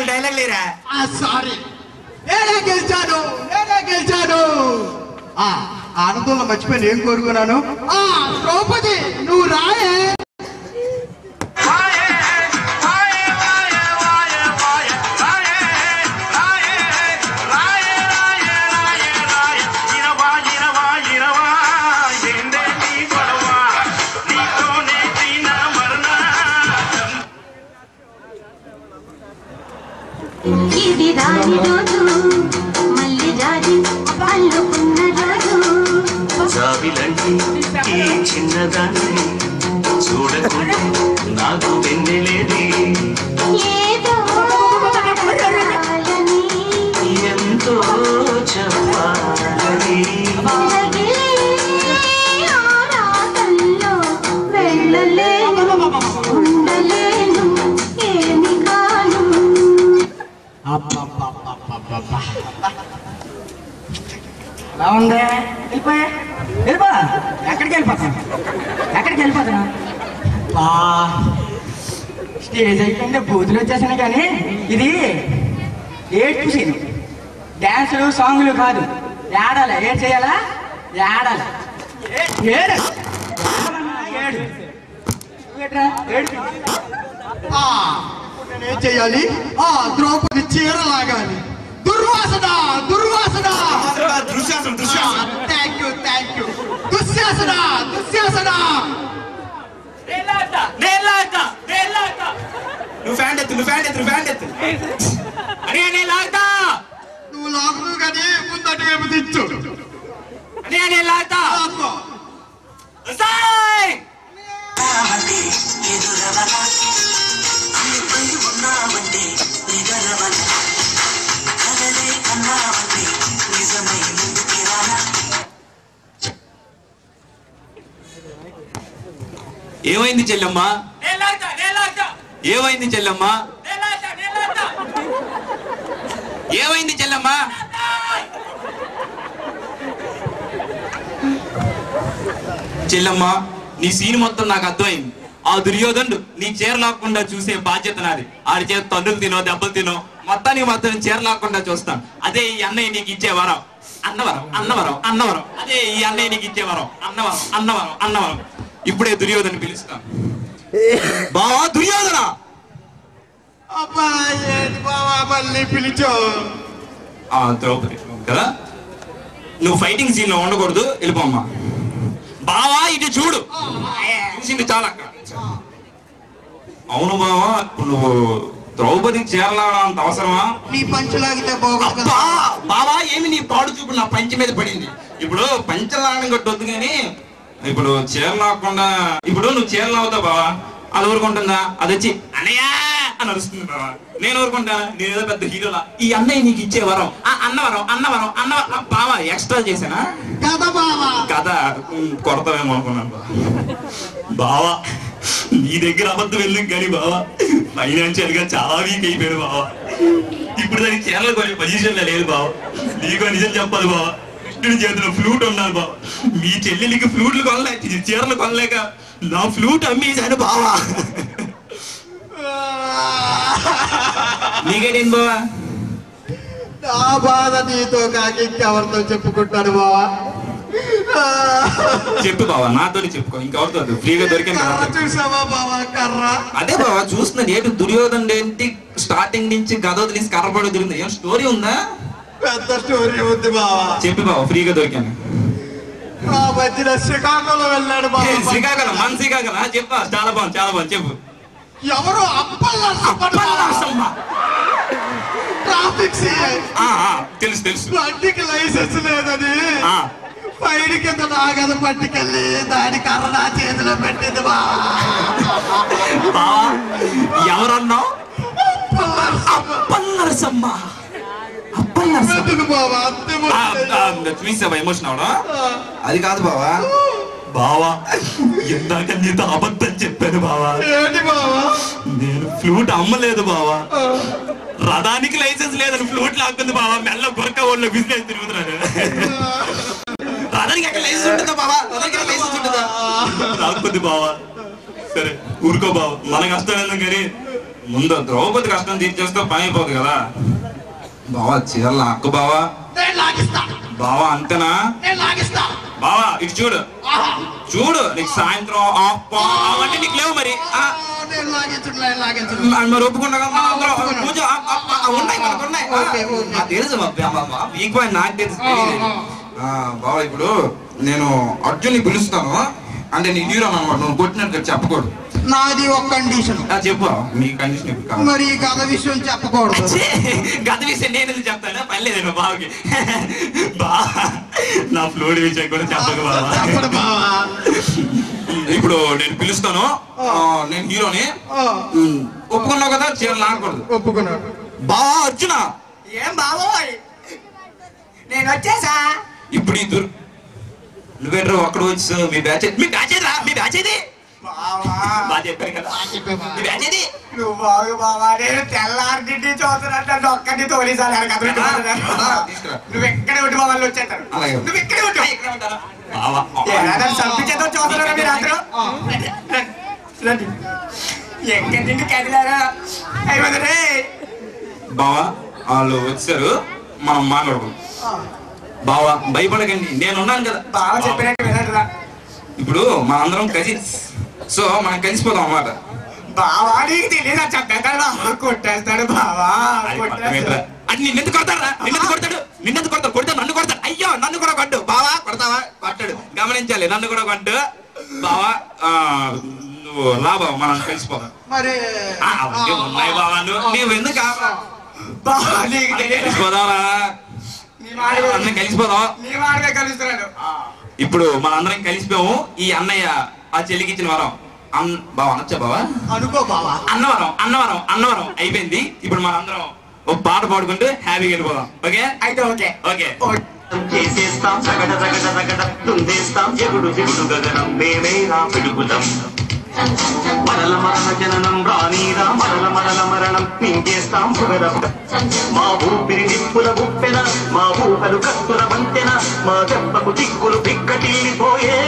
Dialogue లేరా? Sorry, నేనే గెలిచాను. ఆనందంలో మర్చిపోయి ఏం కోరుకున్నాను? ద్రౌపది నువ్వు రాయే. ఇది రాని రోజు మళ్ళీ జారి అల్లుకున్న రోజు జాబిలంటి ఈ చిన్నదాన్ని చూడకుండా నాకు వెన్నెలేది ఏదో చెప్పాలని ఎంతో చెప్పాలని ఆరాటంలో వెళ్ళలేను, ఉండలేను, ఏమి కాను. ఎలా ఉందే? వెళ్ళిపో. ఎక్కడికి వెళ్ళిపోతాను? స్టేజ్ అయిపోయింది, బూతులు వచ్చేసాను. కానీ ఇది ఏడ్పు సీన్. డ్యాన్సులు సాంగులు కాదు, ఏడాలి. ఏడ్ చేయాలా? ఏడాలి. ఏడు నేనేం చెయ్యాలి? ద్రౌపది చీర లాగాలి. దుర్వాసన. Thank you. దుశ్శాసన. నువ్వు ఫ్యాన్ ఎత్తు. అరే నేను లాగుతా. నువ్వు లాగు కానీ ముందటి వైపు దించు. అరే నేను లాగుతా. ఏమైంది చెల్లెమ్మ? ఏమైంది చెల్లెమ్మ? చెల్లెమ్మ, నీ సీన్ మొత్తం నాకు అర్థమైంది. ఆ దుర్యోధనుడు నీ చీర లాక్కుండా చూసే బాధ్యత నాది. ఆడి చేత తండ్రులు తినో, దెబ్బలు తినో, మొత్తానికి మాత్రం చీర లాక్కుండా చూస్తాను. అదే ఈ అన్నయ్య నీకు ఇచ్చే వరం. అన్నవరం. అదే ఈ అన్నయ్య నీకు ఇచ్చే వరం. అన్నవరం. ఇప్పుడే దుర్యోధను పిలుస్తాను. బావా దుర్యోధన. మళ్ళీ పిలిచో. ద్రౌపది కదా, నువ్వు ఫైటింగ్ సీన్ లో ఉండకూడదు, వెళ్ళిపోమ్మా. బావా ఇటు చూడు. చూసింది చాలా. అవును బావా, నువ్వు ద్రౌపది చీరలాగా అంత అవసరమా? నీ పంచలాగితే బాగుంది. బావా ఏమి నీ పాడు చూపు నా పంచి మీద పడింది. ఇప్పుడు పంచలాగడం కట్టొద్దు కానీ ఇప్పుడు చీరలాగకుండా. ఇప్పుడు నువ్వు చీరలాగుతావు బావా, అది ఊరుకుంటుందా? అది వచ్చి అన్నయ్యా అని అరుస్తుంది బావా. నేను ఊరుకుంటా? నేనేదో పెద్ద హీరోలా. ఈ అన్నయ్య నీకు ఇచ్చే వరం. అన్నవరం. బావా ఎక్స్ట్రా చేసానా? కథ కొడతావేమో అనుకున్నాను బావా. నీ దగ్గర అబద్ధం వెళ్ళింది కానీ బావా, ఫైనాన్షియల్ గా చాలా వీక్ అయిపోయాడు బావా. ఇప్పుడు దానికి చీరలు కొని పొజిషన్ లేదు బావా. నీకు నిజం చెప్పాలి బావా, కృష్ణుడి చేతిలో ఫ్లూట్ ఉన్నాను బావా. మీ చెల్లెలికి ఫ్లూట్లు కొనలేక, చీరలు కొనలేక నా ఫ్లూట్ అమ్మేశాను బావా. నీకేంటి బావా? నా బాధ నీతో కాకి ఇంకెవరితో చెప్పుకుంటాను బావా. చెప్పు బావా, నాతో చెప్పుకో, ఇంకెవరితో ఫ్రీగా దొరికింది. చూసావా బావా కర్ర? అదే బావా చూస్తున్నది. ఏంటి దుర్యోధనుడు ఏంటి స్టార్టింగ్ నుంచి గద వదిలేసి కర్రపడి దొరికింది? ఏం స్టోరీ ఉందా? పెద్ద స్టోరీ ఉంది బావా. చెప్పు బావా, ఫ్రీగా దొరికాను. ఆ మధ్యన శ్రీకాకుళం వెళ్ళాడు బావా. శ్రీకాకుళం? మన శ్రీకాకుళం చెప్పా. చాలా బాగుంది చెప్పు. ఎవరు? అప్పల్లా ట్రాఫిక్ సిఐ తెలుసు తెలుసు. బండికి లైసెన్స్ లేదని ఆ, పైన కింద నాగద పట్టుకెళ్ళి దాని కర్ర చేతిలో పెట్టింది బావా. బావా ఎవరన్నావు? అప్పల్లరసమ్మ. ఎందుకు బావా అంతే చూసావా ఎమోషన్ అవడం? అది కాదు బావా. బావా ఇందాక నీతో అబద్ధం చెప్పాను బావా. ఏంటి బావా? నేను ఫ్లూట్ అమ్మలేదు బావా. రథానికి లైసెన్స్ లేదని ఫ్లూట్ లాక్కుంది బావా. మెల్ల గొరక వాళ్ళు బిజినెస్ తిరుగుతున్నారు. రథానికి ఎక్కడ లైసెన్స్ ఉంటుందా బావా? రథానికి లైసెన్స్ ఉంటుందా? లాక్కుంది బావా. సరే ఊరుకో బావా, మన కష్టం ఎందుకు కానీ ముందు ద్రౌపది కష్టం తీర్చేస్తే పని అయిపోదు కదా. బావా చీరలు నాకు బావా. నేను లాగిస్తా. బావా అంతేనా? నేను లాగిస్తా. బావా ఇటు చూడు చూడు, నీకు సాయంత్రం అవన్నీ నీకు లేవు మరి. నేను లాగించు. మరి ఒప్పుకున్నా పూజ ఉన్నాయి మనకు ఉన్నాయి. నాకు తెలుసు మీకు నాకు తెలుసు. బావా ఇప్పుడు నేను అర్జున్ని పిలుస్తాను అంటే నీ హీరో అనమాట, నువ్వు కొట్టినట్టు చెప్పకూడదు. నాది ఒక కండిషన్. చెప్పు మీ కండిషన్ ఇప్పుడు కాదు. మరి గత విషయం చెప్పకూడదు. గత విషయం నేను ఎందుకు చెప్తాను? పర్లేదు బావకి. బావా నా ఫ్లూడ్ విషయం కూడా చెప్పకు బావా. చెప్పడు బావా. ఇప్పుడు నేను పిలుస్తాను, నేను హీరోని. ఒప్పుకున్నావు కదా చీరలు లాగకూడదు. ఒప్పుకున్నాడు. బావా అర్జున. ఏం బావోయ్ నేను వచ్చేసా. ఇప్పుడు ఈ నువ్వేంట్రా అక్కడ వచ్చి మీ బ్యాచ్ రా, మీ బ్యాచ్ ఇది బాగా చెప్పారు కదా. మీ బ్యాచ్ ఇది నువ్వు బాగు బావా. నేను తెల్లారి చూస్తున్నట్టు ఒక్కటి తోలిసాలి. నువ్వు ఎక్కడ ఉండి మమ్మల్ని వచ్చేస్తాడు. నువ్వు ఎక్కడ ఉంటావు సంపించేతో చూస్తున్నారా మీరు అందరూ? ఎక్కడి నుండి కదిలారా? అయిపోతుంది బావా వాళ్ళు వచ్చారు, మనం మాట్లాడుకుందాం. బావా భయపడకండి, నేను ఉన్నాను కదా. బాగా చెప్పినట్టు వినరా? ఇప్పుడు మనందరం కజిన్స్, సో మనం కలిసిపోదాం అన్నమాట. బావా నీకు తెలియదు చెప్పేస్తాడు. కొట్టేస్తాడు బావా. అది నిన్నెందుకు కొడతాడు? నిన్నెందుకు కొడతాడు? నిన్నెందుకు కొడతాడు? కొడతాడు, నన్ను కొడతాడు. అయ్యో నన్ను కూడా కొట్టు బావా. కొడతావా? కొట్టాడు. గమనించాలి, నన్ను కూడా కొట్టు బావా. నువ్వు రా బావా, మనం కలిసిపోదాం. మరి ఉన్నాయి బావా, నువ్వు ఎందుకు కలిసిపోదావా? అందరం కలిసిపోదాం. ఇప్పుడు మనందరం కలిసిపోయాము. ఈ అన్నయ్య ఆ చెల్లికి ఇచ్చిన వరం బావా అనొచ్చా బావా? అనుకో బావా. అన్నవరం అన్నవరం అన్నవరం అయిపోయింది. ఇప్పుడు మనందరం ఒక పాట పాడుకుంటూ హ్యాపీగా వెళ్ళిపోదాం. ఓకే అయితే ఓకే ఓకే. చేసేస్తాం సగడ సగడ సగడ తుందేస్తాం ఎగుడు దిగుడు గగనం మేమేరా పిడుగులం మరల మరణ జననం రానీరా మరల మరల మరణం మింగేస్తాం భుగరం మా ఊపిరి నిప్పుల ఉప్పెన మా ఊహలు కత్తుల వంతెన మా దెబ్బకు దిక్కులు బిక్కటిల్లిపోయే